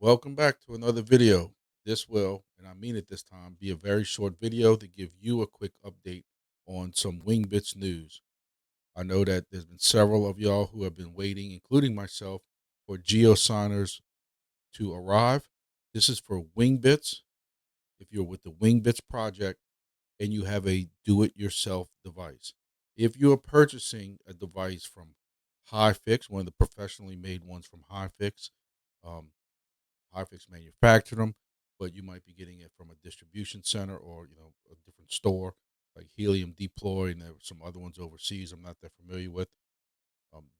Welcome back to another video. This will, and I mean it this time, be a very short video to give you a quick update on some Wingbits news. I know that there's been several of y'all who have been waiting, including myself, for Geosigners to arrive. This is for Wingbits. If you're with the Wingbits project and you have a do-it-yourself device. If you are purchasing a device from HiFix, one of the professionally made ones from HiFix, um, HiFix manufactured them, but you might be getting it from a distribution center or a different store like Helium Deploy, and there were some other ones overseas I'm not that familiar with.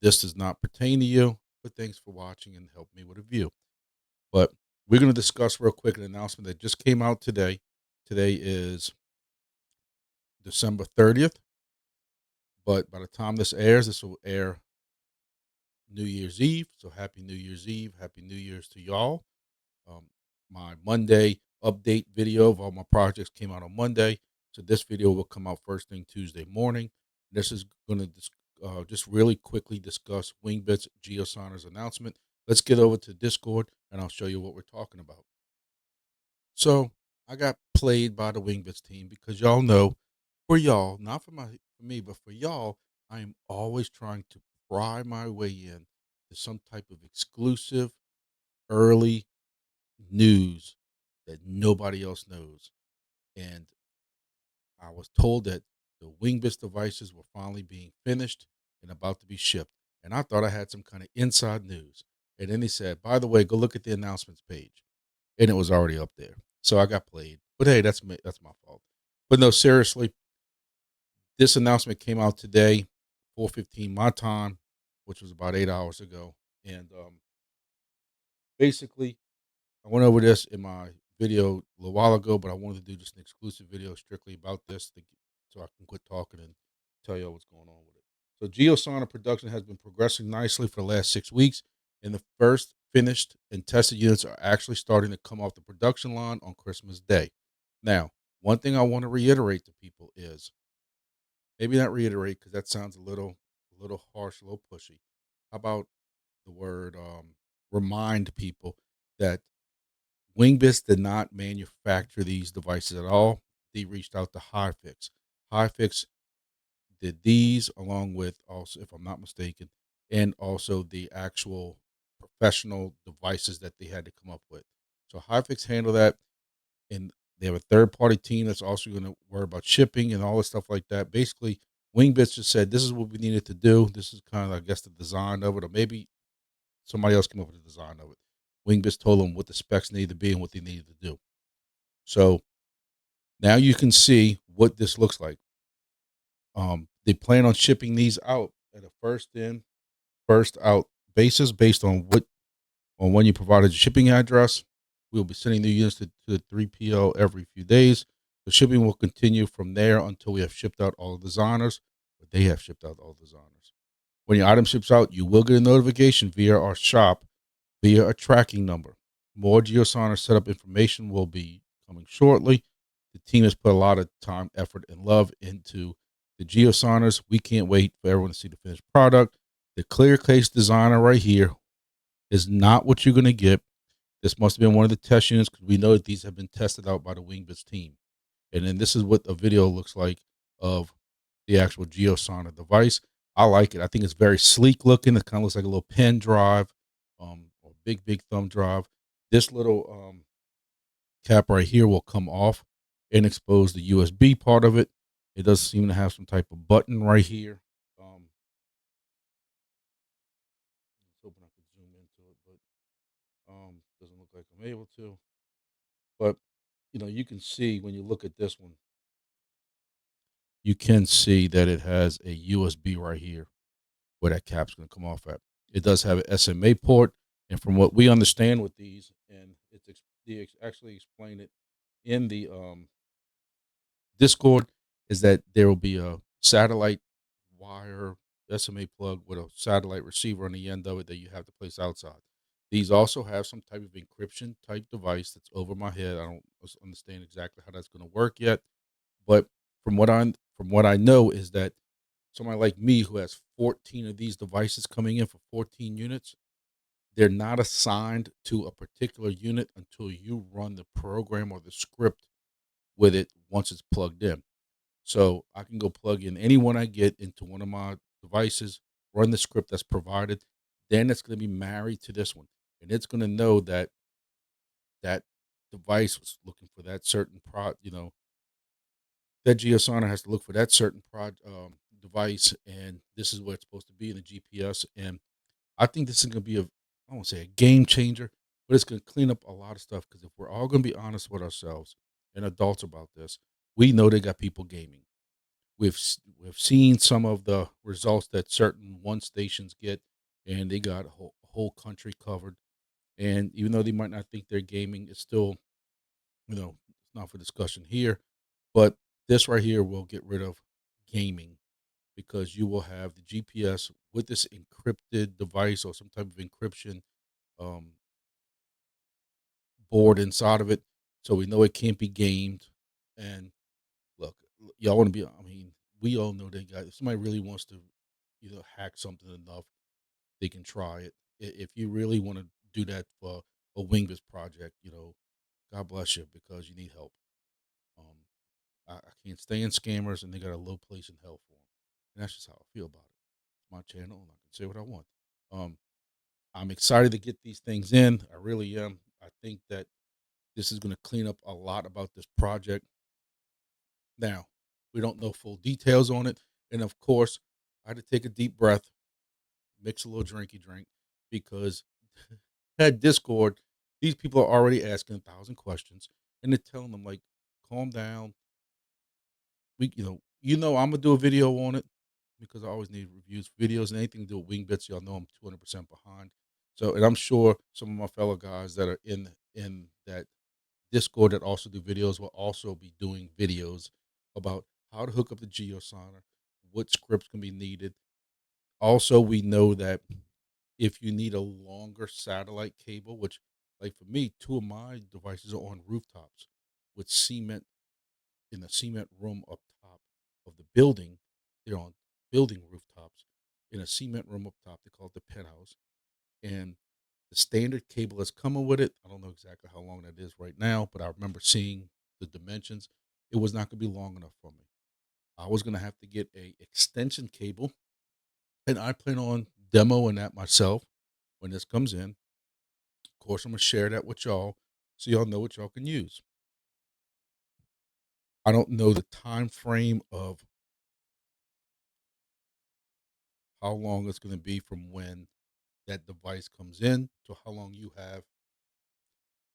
This does not pertain to you, but thanks for watching and help me with a view. But we're going to discuss real quick an announcement that just came out today. Today is December 30th, but by the time this airs, this will air New Year's Eve. So happy New Year's Eve, happy New Year's to y'all. Um, my Monday update video of all my projects came out on Monday. So this video will come out first thing Tuesday morning. This is going to just really quickly discuss Wingbits Geosigners announcement. Let's get over to Discord and I'll show you what we're talking about. So I got played by the Wingbits team because y'all know, for y'all, not for me, but for y'all, I am always trying to pry my way in to some type of exclusive early news that nobody else knows. And I was told that the Wingbits devices were finally being finished and about to be shipped. And I thought I had some kind of inside news. And then he said, by the way, go look at the announcements page. And it was already up there. So I got played. But hey, that's my fault. But no, seriously, this announcement came out today, 4:15 my time, which was about 8 hours ago. And basically, I went over this in my video a little while ago, but I wanted to do just an exclusive video strictly about this so I can quit talking and tell you all what's going on with it. So Geosonic production has been progressing nicely for the last 6 weeks, and the first finished and tested units are actually starting to come off the production line on Christmas Day. Now, one thing I want to reiterate to people is, maybe not reiterate because that sounds a little harsh, a little pushy. How about the word remind people that Wingbits did not manufacture these devices at all. They reached out to HiFix. HiFix did these along with, also, if I'm not mistaken, and also the actual professional devices that they had to come up with. So HiFix handled that, and they have a third party team that's also going to worry about shipping and all this stuff like that. Basically, Wingbits just said this is what we needed to do. This is kind of, I guess, the design of it, or maybe somebody else came up with the design of it. Wingbits told them what the specs needed to be and what they needed to do. So now you can see what this looks like. They plan on shipping these out at a first in, first out basis based on when you provided your shipping address. We'll be sending the units to the 3PL every few days. The shipping will continue from there until we have shipped out all the designers, or they have shipped out all the designers. When your item ships out, you will get a notification via our shop via a tracking number. More Geosigner setup information will be coming shortly. The team has put a lot of time, effort, and love into the Geosigners. We can't wait for everyone to see the finished product. The clear case designer right here is not what you're going to get. This must have been one of the test units because we know that these have been tested out by the Wingbits team. And then this is what a video looks like of the actual Geosigner device. I like it. I think it's very sleek looking. It kind of looks like a little pen drive, or big thumb drive. This little cap right here will come off and expose the USB part of it. It does seem to have some type of button right here. Let's hoping I could zoom into it, but doesn't look like I'm able to. But you can see when you look at this one, you can see that it has a USB right here where that cap's going to come off at. It does have an SMA port, and from what we understand with these, and actually explain it in the Discord, is that there will be a satellite wire SMA plug with a satellite receiver on the end of it that you have to place outside. These also have some type of encryption type device that's over my head. I don't understand exactly how that's going to work yet, but from what I know is that somebody like me who has 14 of these devices coming in for 14 units, They're not assigned to a particular unit until you run the program or the script with it once it's plugged in. So I can go plug in anyone I get into one of my devices, run the script that's provided. Then it's going to be married to this one, and it's going to know that that device was looking for that certain that Geosigner has to look for that certain device, and this is where it's supposed to be in the GPS. And I think this is going to be I won't say a game changer, but it's going to clean up a lot of stuff. Because if we're all going to be honest with ourselves and adults about this, we know they got people gaming. We've seen some of the results that certain one stations get, and they got a whole country covered. And even though they might not think they're gaming, it's still, it's not for discussion here. But this right here will get rid of gaming, because you will have the GPS with this encrypted device or some type of encryption um, board inside of it, so we know it can't be gamed. And look, y'all want to be. I mean, we all know they got. If somebody really wants to, hack something enough, they can try it. If you really want to do that for a Wingbits project, God bless you, because you need help. Um, I can't stand scammers, and they got a low place in hell for them. And that's just how I feel about it. It's my channel, and I can say what I want. Um, I'm excited to get these things in. I really am. I think that this is going to clean up a lot about this project. Now, we don't know full details on it. And of course, I had to take a deep breath, mix a little drinky drink, because at Discord, these people are already asking 1,000 questions, and they're telling them, like, calm down. I'm gonna do a video on it, because I always need reviews, videos, and anything to do with Wingbits. Y'all know I'm 200% behind. So, and I'm sure some of my fellow guys that are in that Discord that also do videos will also be doing videos about how to hook up the Geosigner, what scripts can be needed. Also, we know that if you need a longer satellite cable, which, like for me, two of my devices are on rooftops with cement in the cement room up top of the building. They're on building rooftops in a cement room up top. They call it the penthouse. And the standard cable that's coming with it, I don't know exactly how long that is right now, but I remember seeing the dimensions. It was not going to be long enough for me. I was going to have to get a extension cable, and I plan on demoing that myself when this comes in. Of course, I'm going to share that with y'all so y'all know what y'all can use. I don't know the time frame of how long it's going to be from when that device comes in to how long you have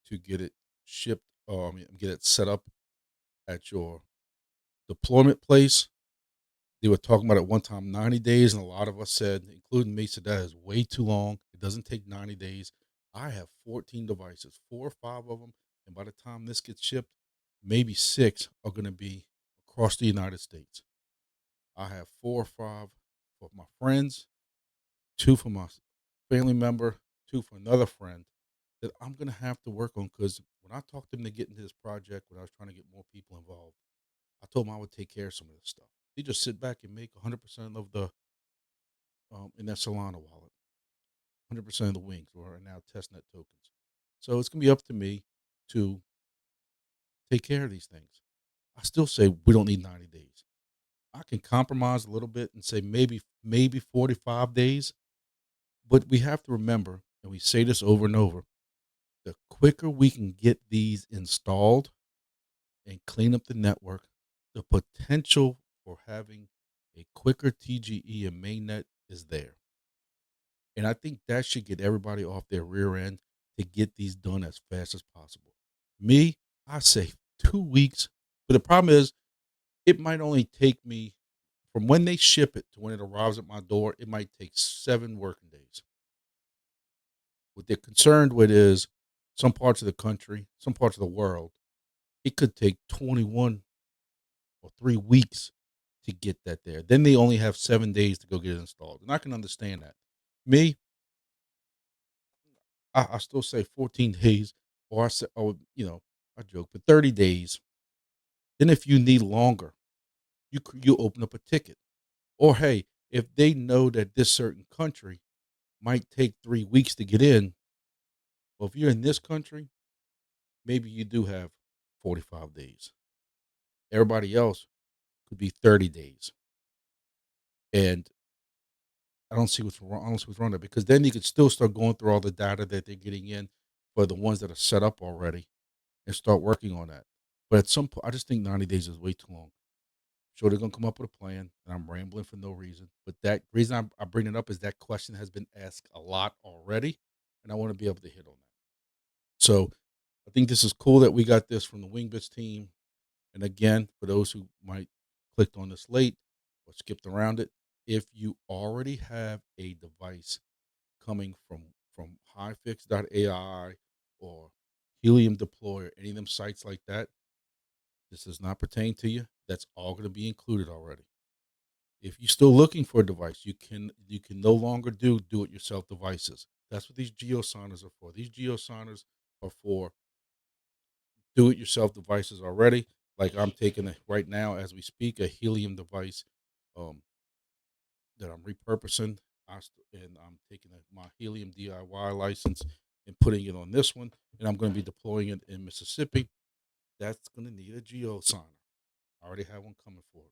to get it shipped, get it set up at your deployment place. They were talking about at one time 90 days, and a lot of us said, including me, said that is way too long. It doesn't take 90 days. I have 14 devices, 4 or 5 of them, and by the time this gets shipped, maybe 6 are going to be across the United States. I have 4 or 5 for my friends, 2 for my family member, 2 for another friend that I'm going to have to work on, because when I talked to them to get into this project, when I was trying to get more people involved, I told them I would take care of some of this stuff. They just sit back and make 100% of the in that Solana wallet. 100% of the wings are now testnet tokens. So it's gonna be up to me to take care of these things. I still say we don't need 90 days. I can compromise a little bit and say maybe 45 days, but we have to remember, and we say this over and over, the quicker we can get these installed and clean up the network, the potential for having a quicker TGE and mainnet is there. And I think that should get everybody off their rear end to get these done as fast as possible. Me, I say 2 weeks. But the problem is, it might only take me from when they ship it to when it arrives at my door, it might take 7 working days. What they're concerned with is some parts of the country, some parts of the world, it could take 21 or 3 weeks to get that there. Then they only have 7 days to go get it installed. And I can understand that. Me, I still say 14 days, or I say, I joke, but 30 days. Then if you need longer, you open up a ticket. Or hey, if they know that this certain country might take 3 weeks to get in. Well, if you're in this country, maybe you do have 45 days. Everybody else could be 30 days. And I don't see what's wrong. I don't see what's wrong there, because then you could still start going through all the data that they're getting in for the ones that are set up already and start working on that. But at some point, I just think 90 days is way too long. Sure, they're gonna come up with a plan, and I'm rambling for no reason. But that reason I bring it up is that question has been asked a lot already, and I want to be able to hit on that. So I think this is cool that we got this from the Wingbits team. And again, for those who might clicked on this late or skipped around it, if you already have a device coming from highfix.ai or Helium Deploy or any of them sites like that, this does not pertain to you. That's all going to be included already. If you're still looking for a device, you can no longer do it yourself devices. That's what these Geosigners are for. These Geosigners are for do it yourself devices already. Like I'm taking a, right now as we speak, a helium device um, that I'm repurposing. And I'm taking my helium DIY license and putting it on this one, and I'm going to be deploying it in Mississippi. That's going to need a geosigner. I already have one coming for it.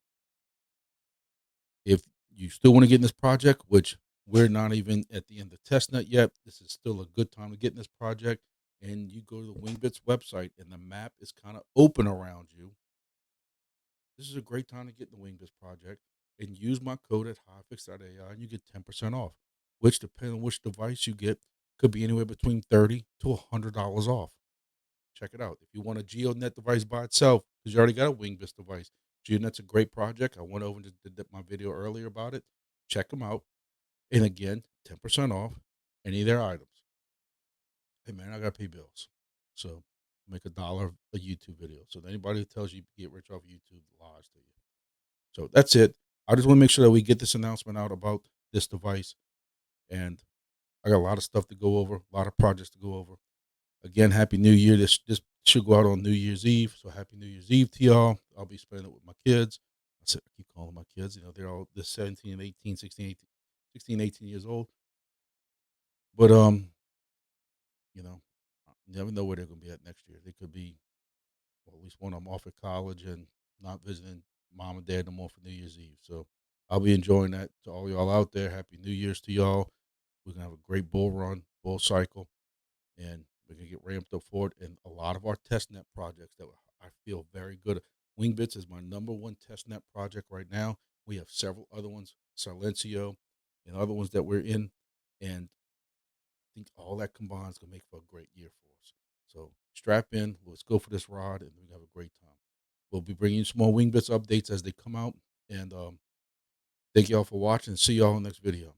If you still want to get in this project, which we're not even at the end of testnet yet, this is still a good time to get in this project. And you go to the Wingbits website, and the map is kind of open around you. This is a great time to get in the Wingbits project and use my code at highfix.ai, and you get 10% off, which, depending on which device you get, could be anywhere between $30 to $100 off. Check it out. If you want a GeoNet device by itself, because you already got a Wingbits device, GeoNet's a great project. I went over and did my video earlier about it. Check them out. And again, 10% off any of their items. Hey, man, I got to pay bills. So make $1 a YouTube video. So anybody who tells you get rich off YouTube lies to you. So that's it. I just want to make sure that we get this announcement out about this device. And I got a lot of stuff to go over, a lot of projects to go over. Again, Happy New Year. This should go out on New Year's Eve. So Happy New Year's Eve to y'all. I'll be spending it with my kids. I keep calling my kids. They're all this 17, 18, 16, 18, 16, 18 years old. But you know, you never know where they're gonna be at next year. They could be, well, at least one of them off at college and not visiting mom and dad no more for New Year's Eve. So I'll be enjoying that. To all y'all out there, Happy New Year's to y'all. We're gonna have a great bull run, bull cycle, and we're gonna get ramped up for it. And a lot of our testnet projects that I feel very good. Wingbits is my number one testnet project right now. We have several other ones, Silencio, and other ones that we're in, and I think all that combined is gonna make for a great year for us. So strap in, let's go for this ride, and we have a great time. We'll be bringing you some more Wingbits updates as they come out, and thank y'all for watching. See y'all in the next video.